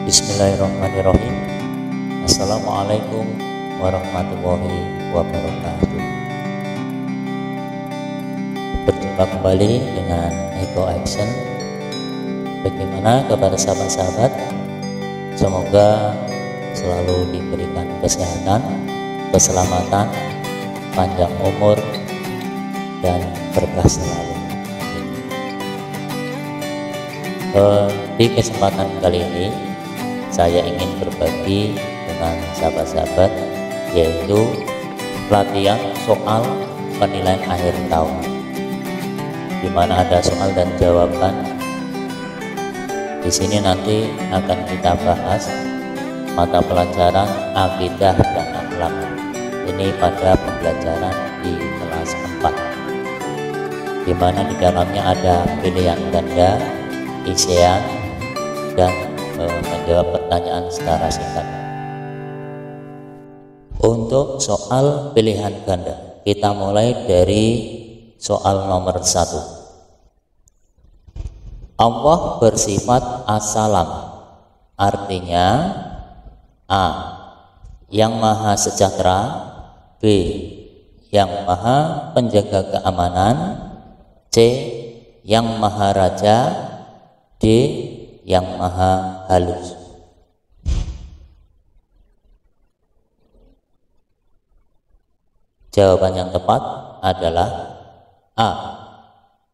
Bismillahirrahmanirrahim. Assalamualaikum warahmatullahi wabarakatuh. Berjumpa kembali dengan Ego Action. Bagaimana kabar sahabat-sahabat? Semoga selalu diberikan kesehatan, keselamatan, panjang umur, dan berkah selalu. Di kesempatan kali ini saya ingin berbagi dengan sahabat-sahabat, yaitu pelatihan soal penilaian akhir tahun, di mana ada soal dan jawaban. Di sini nanti akan kita bahas mata pelajaran akidah dan akhlak. Ini pada pembelajaran di kelas 4, di mana di dalamnya ada pilihan ganda, isian, dan menjawab pertanyaan secara singkat. Untuk soal pilihan ganda, kita mulai dari soal nomor 1. Allah bersifat as-salam, artinya A. Yang maha sejahtera, B. Yang maha penjaga keamanan, C. Yang maha raja, D. Yang maha halus. Jawaban yang tepat adalah A.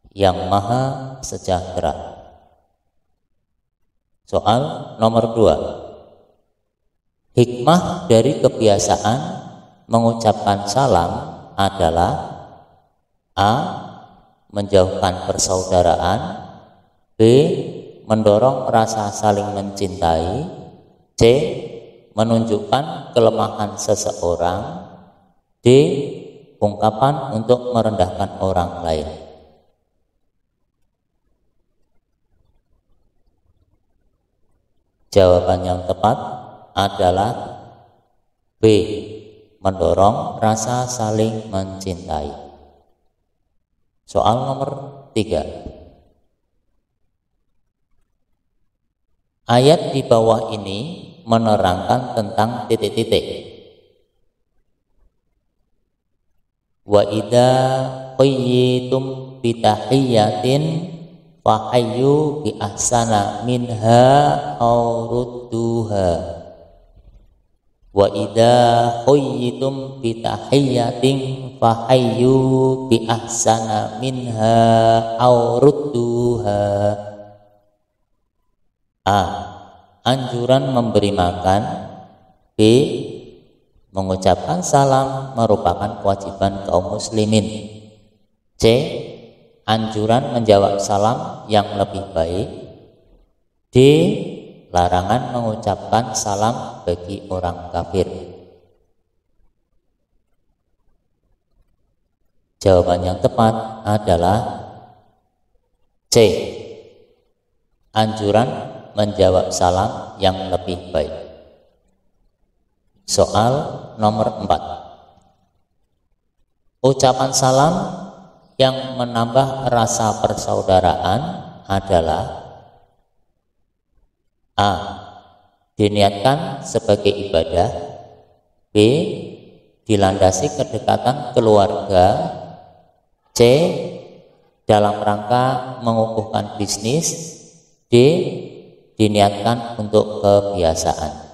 Yang maha sejahtera. Soal nomor 2. Hikmah dari kebiasaan mengucapkan salam adalah A. Menjauhkan persaudaraan, B. Mendorong rasa saling mencintai, C. Menunjukkan kelemahan seseorang, D. Ungkapan untuk merendahkan orang lain. Jawaban yang tepat adalah B. Mendorong rasa saling mencintai. Soal nomor 3. Ayat di bawah ini menerangkan tentang titik-titik. Wa idza qayyitum bitahiyyatin fahayyu bi ahsana minha aw rudduha. Wa idza qayyitum bitahiyyatin fahayyu bi ahsana minha aw rudduha. A. Anjuran memberi makan, B. Mengucapkan salam merupakan kewajiban kaum muslimin, C. Anjuran menjawab salam yang lebih baik, D. Larangan mengucapkan salam bagi orang kafir. Jawaban yang tepat adalah C. Anjuran menjawab salam yang lebih baik. Soal nomor 4. Ucapan salam yang menambah rasa persaudaraan adalah A. Diniatkan sebagai ibadah, B. Dilandasi kedekatan keluarga, C. Dalam rangka mengukuhkan bisnis, D. Diniatkan untuk kebiasaan.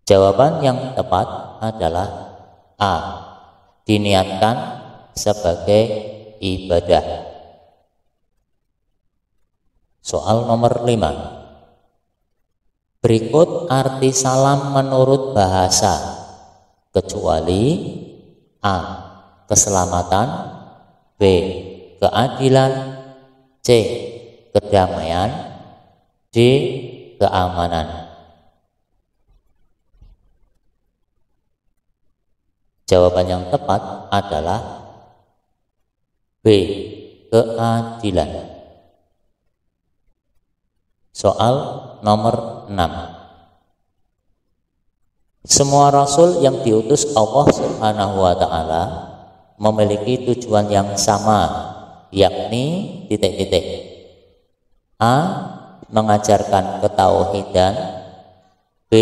Jawaban yang tepat adalah A. Diniatkan sebagai ibadah. Soal nomor 5. Berikut arti salam menurut bahasa, kecuali A. Keselamatan, B. Keadilan, C. Kedamaian, D. Keamanan. Jawaban yang tepat adalah B. Keadilan. Soal nomor 6. Semua rasul yang diutus Allah Subhanahu wa taala memiliki tujuan yang sama, yakni titik-titik. A. Mengajarkan ketauhidan. B.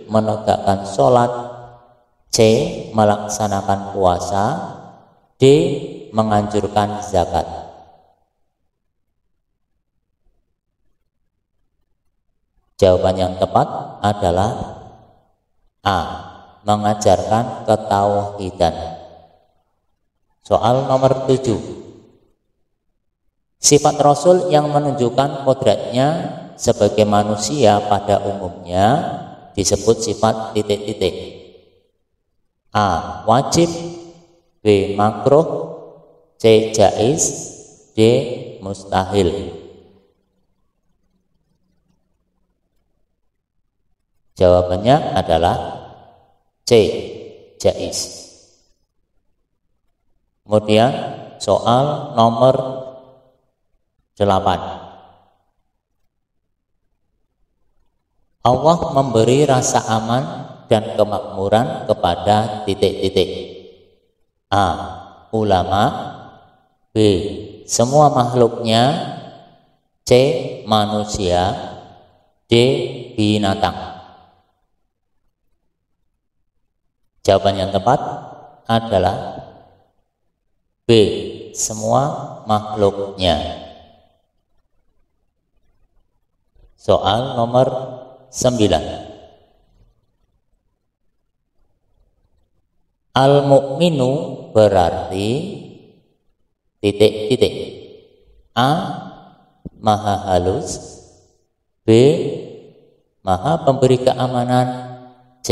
Menegakkan sholat. C. Melaksanakan puasa. D. Menganjurkan zakat. Jawaban yang tepat adalah A. Mengajarkan ketauhidan. Soal nomor 7. Sifat Rasul yang menunjukkan kodratnya sebagai manusia pada umumnya disebut sifat titik-titik. A. Wajib. B. Makruh. C. Jaiz. D. Mustahil. Jawabannya adalah C. Jaiz. Kemudian soal nomor 8. Allah memberi rasa aman dan kemakmuran kepada titik-titik. A. Ulama. B. Semua makhluknya. C. Manusia. D. Binatang. Jawaban yang tepat adalah B. Semua makhluknya. Soal nomor 9. Al-mu'minu berarti titik-titik. A. Maha halus. B. Maha pemberi keamanan. C.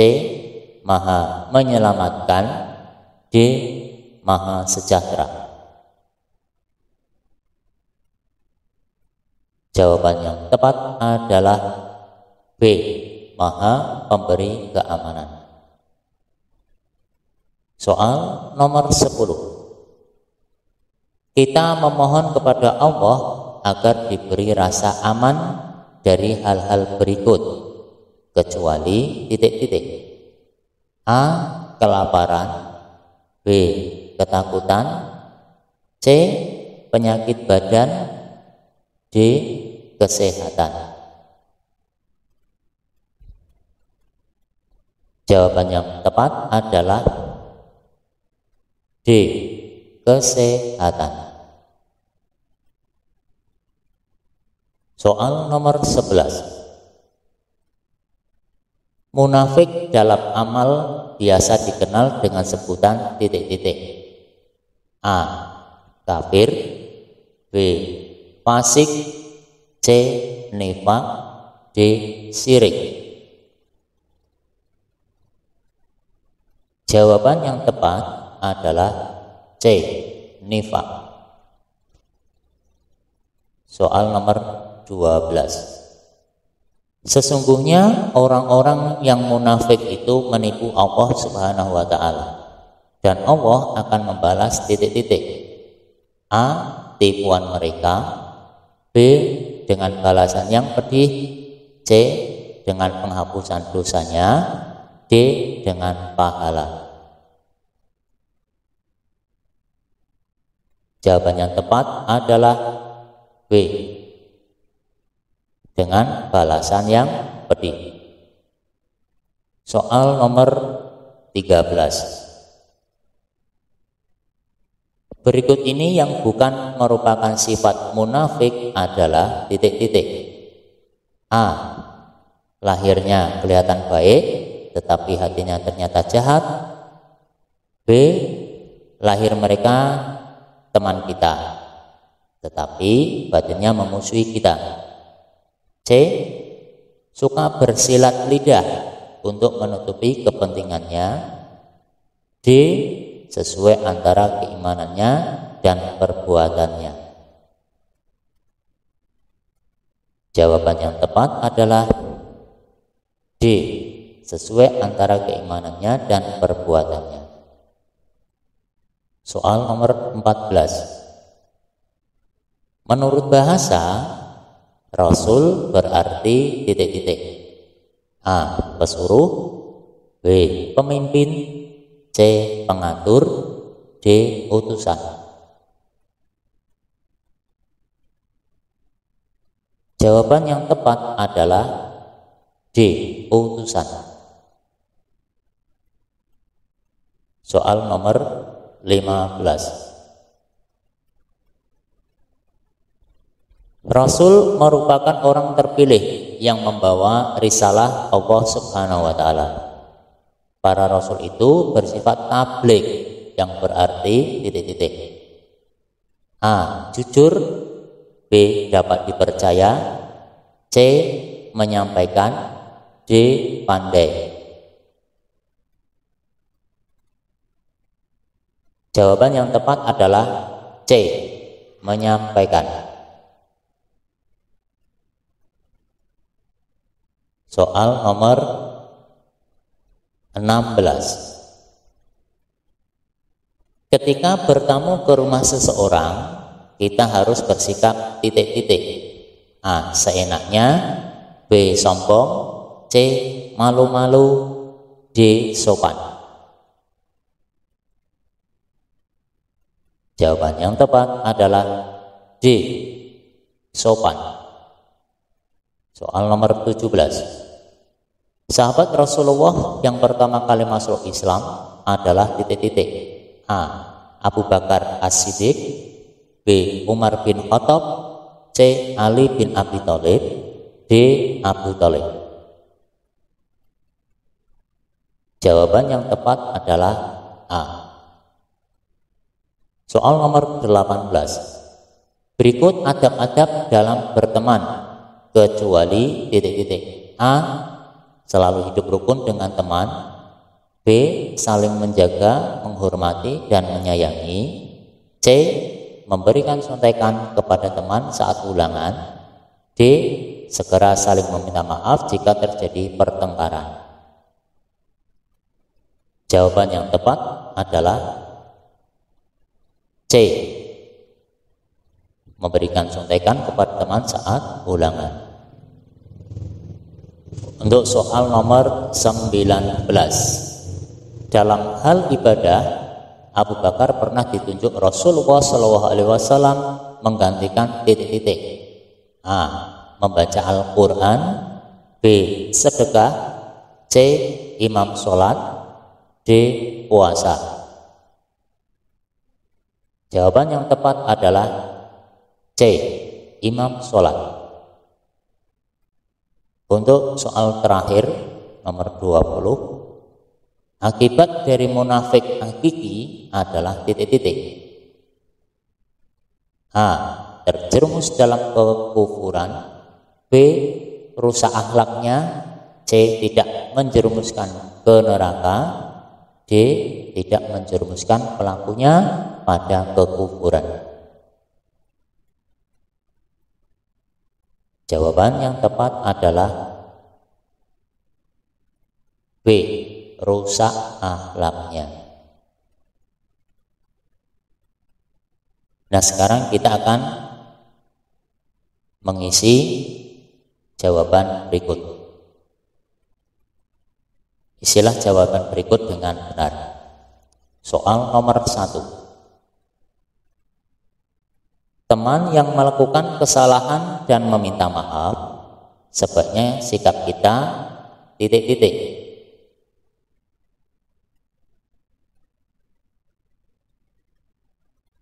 Maha menyelamatkan. D. Maha sejahtera. Jawaban yang tepat adalah B. Maha pemberi keamanan. Soal nomor 10. Kita memohon kepada Allah agar diberi rasa aman dari hal-hal berikut kecuali titik-titik. A. Kelaparan. B. Ketakutan. C. Penyakit badan. D. Kesehatan. Jawaban yang tepat adalah D. Kesehatan. Soal nomor 11. Munafik dalam amal biasa dikenal dengan sebutan titik-titik. A. Kafir. B. Fasik. C. Nifaq. D. Syirik. Jawaban yang tepat adalah C. Nifaq. Soal nomor 12. Sesungguhnya orang-orang yang munafik itu menipu Allah Subhanahu wa ta'ala, dan Allah akan membalas titik-titik. A. Tipuan mereka. B. Dengan balasan yang pedih. C. Dengan penghapusan dosanya. D. Dengan pahala. Jawaban yang tepat adalah B. Dengan balasan yang pedih. Soal nomor 13. Berikut ini yang bukan merupakan sifat munafik adalah titik-titik. A. Lahirnya kelihatan baik, tetapi hatinya ternyata jahat. B. Lahir mereka teman kita, tetapi batinnya memusuhi kita. C. Suka bersilat lidah untuk menutupi kepentingannya. D. Sesuai antara keimanannya dan perbuatannya. Jawaban yang tepat adalah D. Sesuai antara keimanannya dan perbuatannya. Soal nomor 14. Menurut bahasa, Rasul berarti titik-titik. A. Pesuruh. B. Pemimpin. C. Pengatur. D. Utusan. Jawaban yang tepat adalah D. Utusan. Soal nomor 15. Rasul merupakan orang terpilih yang membawa risalah Allah Subhanahu wa taala. Para rasul itu bersifat tabligh yang berarti titik-titik. A. Jujur. B. Dapat dipercaya. C. Menyampaikan. D. Pandai. Jawaban yang tepat adalah C. Menyampaikan. Soal nomor 16. Ketika bertamu ke rumah seseorang, kita harus bersikap titik-titik. A. Seenaknya. B. Sombong. C. Malu-malu. D. Sopan. Jawaban yang tepat adalah D. Sopan. Soal nomor 17. Sahabat Rasulullah yang pertama kali masuk Islam adalah titik-titik. A. Abu Bakar As-Siddiq. B. Umar bin Khattab. C. Ali bin Abi Thalib. D. Abu Thalib. Jawaban yang tepat adalah A. Soal nomor 18. Berikut adab-adab dalam berteman, kecuali titik-titik. A. Selalu hidup rukun dengan teman. B. Saling menjaga, menghormati, dan menyayangi. C. Memberikan contekan kepada teman saat ulangan. D. Segera saling meminta maaf jika terjadi pertengkaran. Jawaban yang tepat adalah C. Memberikan contekan kepada teman saat ulangan. Untuk soal nomor 19. Dalam hal ibadah, Abu Bakar pernah ditunjuk Rasulullah SAW menggantikan titik-titik. A. Membaca Al-Quran. B. Sedekah. C. Imam sholat. D. Puasa. Jawaban yang tepat adalah C. Imam sholat. Untuk soal terakhir nomor 20. Akibat dari munafik hakiki adalah titik-titik. A. Terjerumus dalam kekufuran. B. Rusak akhlaknya. C. Tidak menjerumuskan ke neraka. D. Tidak menjerumuskan pelakunya pada kekufuran. Jawaban yang tepat adalah B. Rusak akhlaknya. Nah, sekarang kita akan mengisi jawaban berikut. Isilah jawaban berikut dengan benar. Soal nomor 1. Teman yang melakukan kesalahan dan meminta maaf, sebaiknya sikap kita titik-titik.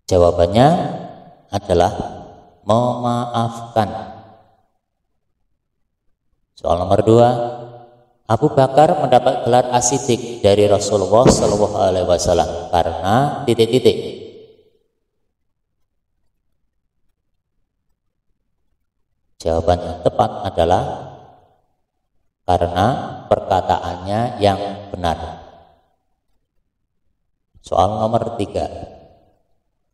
Jawabannya adalah memaafkan. Soal nomor 2. Abu Bakar mendapat gelar As-Siddiq dari Rasulullah SAW karena titik-titik. Jawaban yang tepat adalah karena perkataannya yang benar. Soal nomor 3.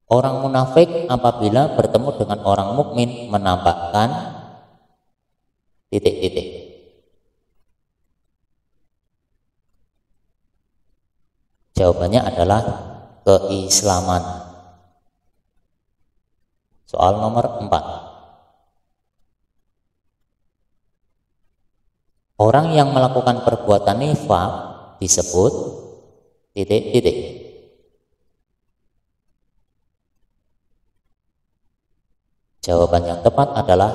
Orang munafik apabila bertemu dengan orang mukmin menampakkan titik-titik. Jawabannya adalah keislaman. Soal nomor 4. Orang yang melakukan perbuatan nifaq disebut titik-titik. Jawaban yang tepat adalah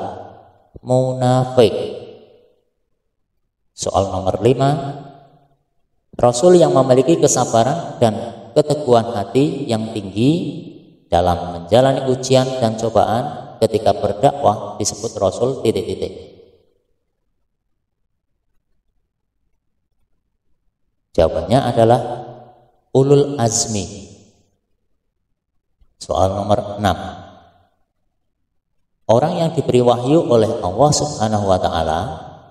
munafik. Soal nomor 5, Rasul yang memiliki kesabaran dan keteguhan hati yang tinggi dalam menjalani ujian dan cobaan ketika berdakwah disebut Rasul titik-titik. Jawabannya adalah ulul azmi. Soal nomor 6, orang yang diberi wahyu oleh Allah Subhanahu wa ta'ala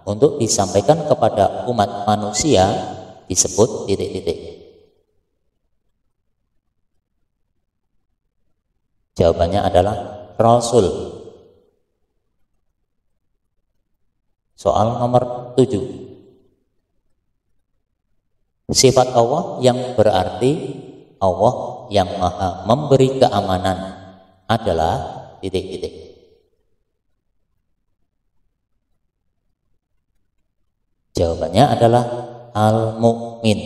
untuk disampaikan kepada umat manusia disebut titik-titik. Jawabannya adalah Rasul. Soal nomor 7, sifat Allah yang berarti Allah yang maha memberi keamanan adalah titik-titik. Jawabannya adalah Al-Mu'min.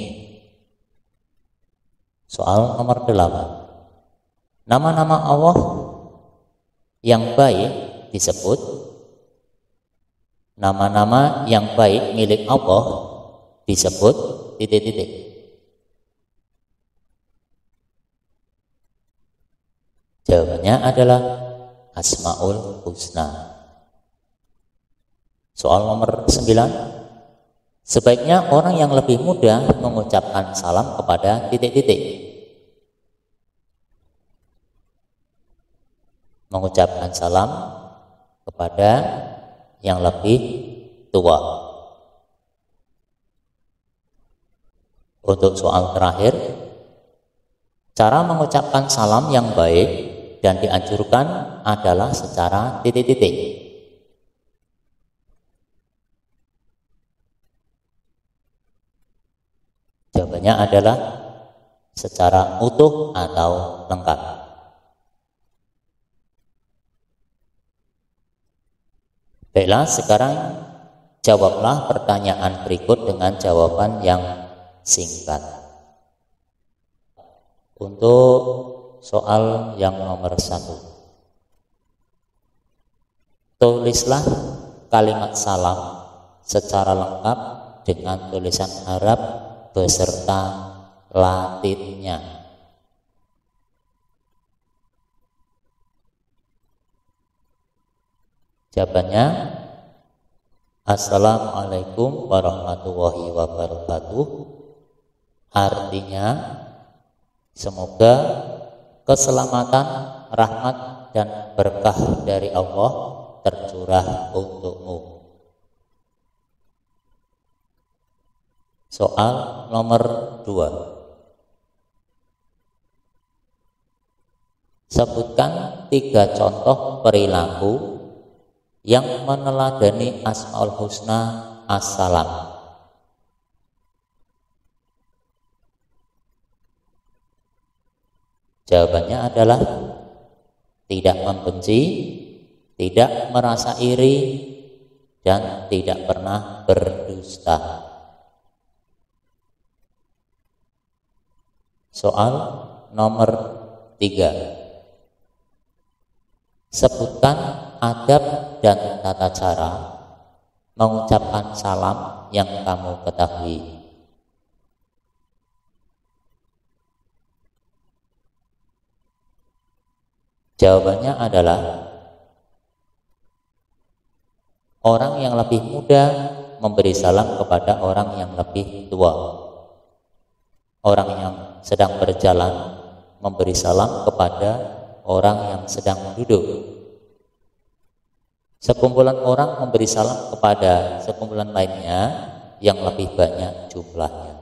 Soal nomor 8, nama-nama Allah yang baik disebut nama-nama yang baik milik Allah disebut titik-titik. Jawabannya adalah Asmaul Husna. Soal nomor 9, sebaiknya orang yang lebih muda mengucapkan salam kepada titik-titik. Mengucapkan salam kepada yang lebih tua. Untuk soal terakhir, cara mengucapkan salam yang baik dan dianjurkan adalah secara titik-titik. Jawabannya adalah secara utuh atau lengkap. Baiklah, sekarang jawablah pertanyaan berikut dengan jawaban yang singkat. Untuk soal yang nomor 1, tulislah kalimat salam secara lengkap dengan tulisan Arab beserta Latinnya. Jawabannya, Assalamualaikum warahmatullahi wabarakatuh. Artinya, semoga keselamatan, rahmat, dan berkah dari Allah tercurah untukmu. Soal nomor 2, sebutkan 3 contoh perilaku yang meneladani Asmaul Husna As-Salam. Jawabannya adalah tidak membenci, tidak merasa iri, dan tidak pernah berdusta. Soal nomor 3, sebutkan adab dan tata cara mengucapkan salam yang kamu ketahui. Jawabannya adalah orang yang lebih muda memberi salam kepada orang yang lebih tua. Orang yang sedang berjalan memberi salam kepada orang yang sedang duduk. Sekumpulan orang memberi salam kepada sekumpulan lainnya yang lebih banyak jumlahnya.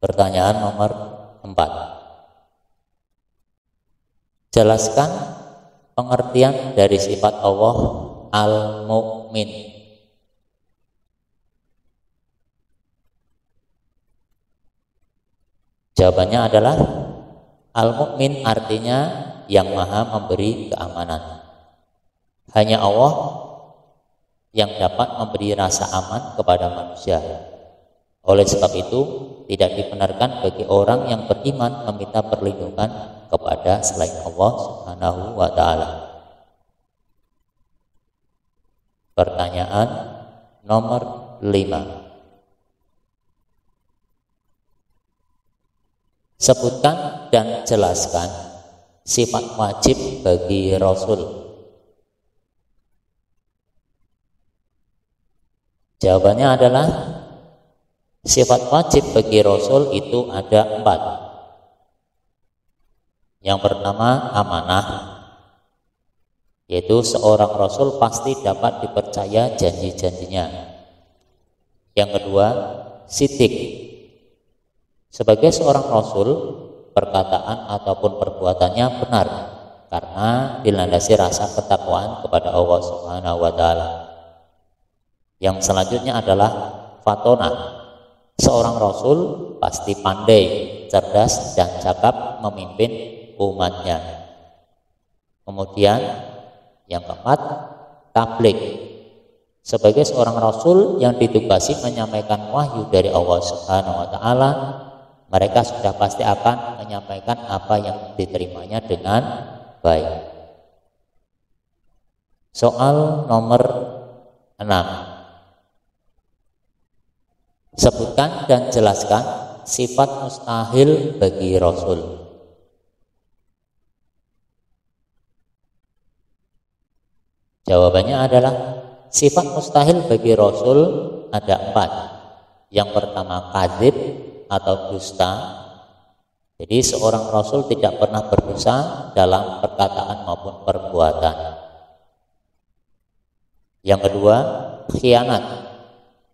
Pertanyaan nomor 4, jelaskan pengertian dari sifat Allah Al-Mu'min. Jawabannya adalah Al-Mu'min artinya yang maha memberi keamanan. Hanya Allah yang dapat memberi rasa aman kepada manusia. Oleh sebab itu, tidak dibenarkan bagi orang yang beriman meminta perlindungan kepada selain Allah Subhanahu wa ta'ala. Pertanyaan nomor 5. Sebutkan dan jelaskan sifat wajib bagi Rasul. Jawabannya adalah sifat wajib bagi Rasul itu ada 4. Yang pertama amanah, yaitu seorang Rasul pasti dapat dipercaya janji-janjinya. Yang kedua sidik, sebagai seorang Rasul, perkataan ataupun perbuatannya benar karena dilandasi rasa ketakwaan kepada Allah Subhanahu wa ta'ala. Yang selanjutnya adalah fatona. Seorang Rasul pasti pandai, cerdas, dan cakap memimpin umatnya. Kemudian yang keempat, tabligh. Sebagai seorang Rasul yang ditugasi menyampaikan wahyu dari Allah Subhanahu wa ta'ala, mereka sudah pasti akan menyampaikan apa yang diterimanya dengan baik. Soal nomor 6. Sebutkan dan jelaskan sifat mustahil bagi Rasul. Jawabannya adalah sifat mustahil bagi Rasul ada 4. Yang pertama kadzib atau dusta. Jadi seorang Rasul tidak pernah berdosa dalam perkataan maupun perbuatan. Yang kedua, khianat,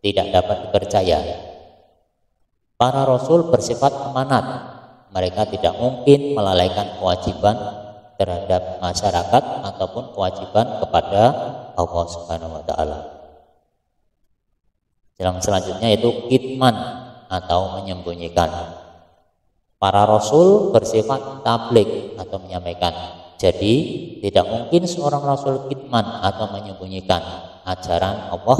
tidak dapat dipercaya. Para Rasul bersifat amanat. Mereka tidak mungkin melalaikan kewajiban terhadap masyarakat ataupun kewajiban kepada Allah Subhanahu wa ta'ala. Yang selanjutnya yaitu kitman atau menyembunyikan. Para Rasul bersifat tabligh atau menyampaikan. Jadi tidak mungkin seorang Rasul kitman atau menyembunyikan ajaran Allah,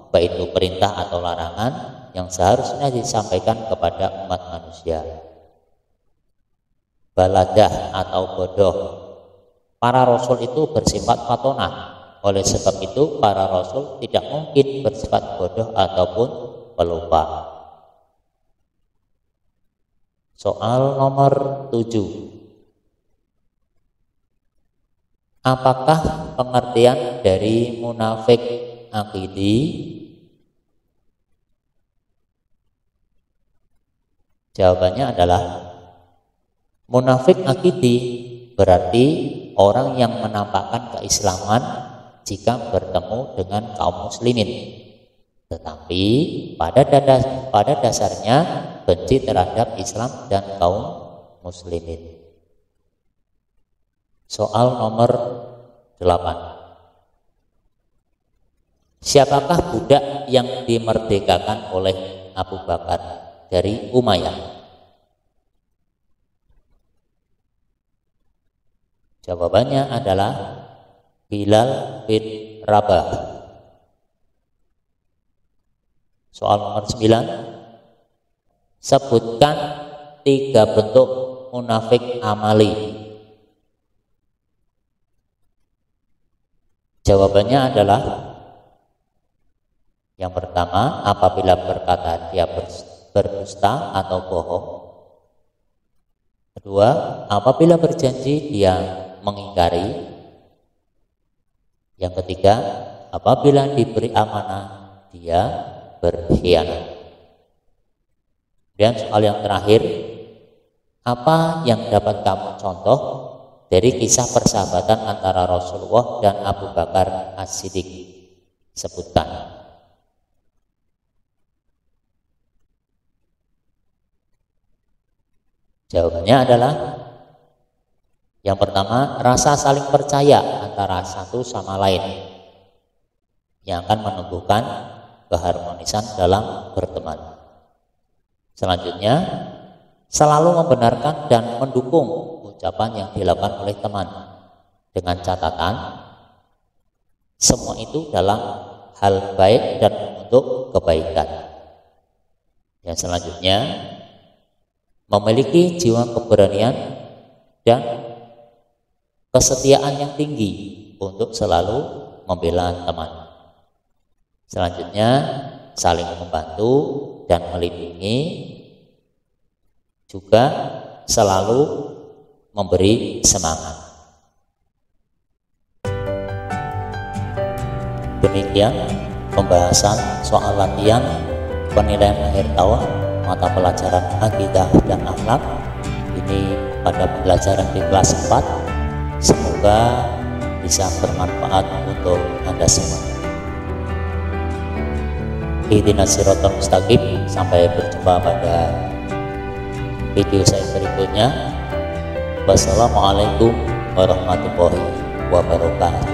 baik itu perintah atau larangan yang seharusnya disampaikan kepada umat manusia. Baladah atau bodoh. Para Rasul itu bersifat fatonah. Oleh sebab itu para Rasul tidak mungkin bersifat bodoh ataupun pelupa. Soal nomor 7. Apakah pengertian dari munafik akidi? Jawabannya adalah munafik akidi berarti orang yang menampakkan keislaman jika bertemu dengan kaum muslimin, tetapi pada dasarnya benci terhadap Islam dan kaum muslimin. Soal nomor 8. Siapakah budak yang dimerdekakan oleh Abu Bakar dari Umayyah? Jawabannya adalah Bilal bin Rabah. Soal nomor 9. Sebutkan 3 bentuk munafik amali. Jawabannya adalah yang pertama, apabila berkata dia berdusta atau bohong. Kedua, apabila berjanji dia mengingkari. Yang ketiga, apabila diberi amanah dia berkhianat. Dan soal yang terakhir, apa yang dapat kamu contoh dari kisah persahabatan antara Rasulullah dan Abu Bakar As-Siddiq? Sebutkan. Jawabannya adalah yang pertama, rasa saling percaya antara satu sama lain yang akan menumbuhkan keharmonisan dalam berteman. Selanjutnya, selalu membenarkan dan mendukung ucapan yang dilakukan oleh teman dengan catatan semua itu dalam hal baik dan untuk kebaikan. Yang selanjutnya, memiliki jiwa keberanian dan kesetiaan yang tinggi untuk selalu membela teman. Selanjutnya, saling membantu dan melindungi, juga selalu memberi semangat. Demikian pembahasan soal latihan penilaian akhir tahun mata pelajaran akidah dan akhlak ini pada pembelajaran di kelas 4. Semoga bisa bermanfaat untuk Anda semua. Ihdinas siratal mustaqim. Sampai berjumpa pada video saya berikutnya. Wassalamualaikum warahmatullahi wabarakatuh.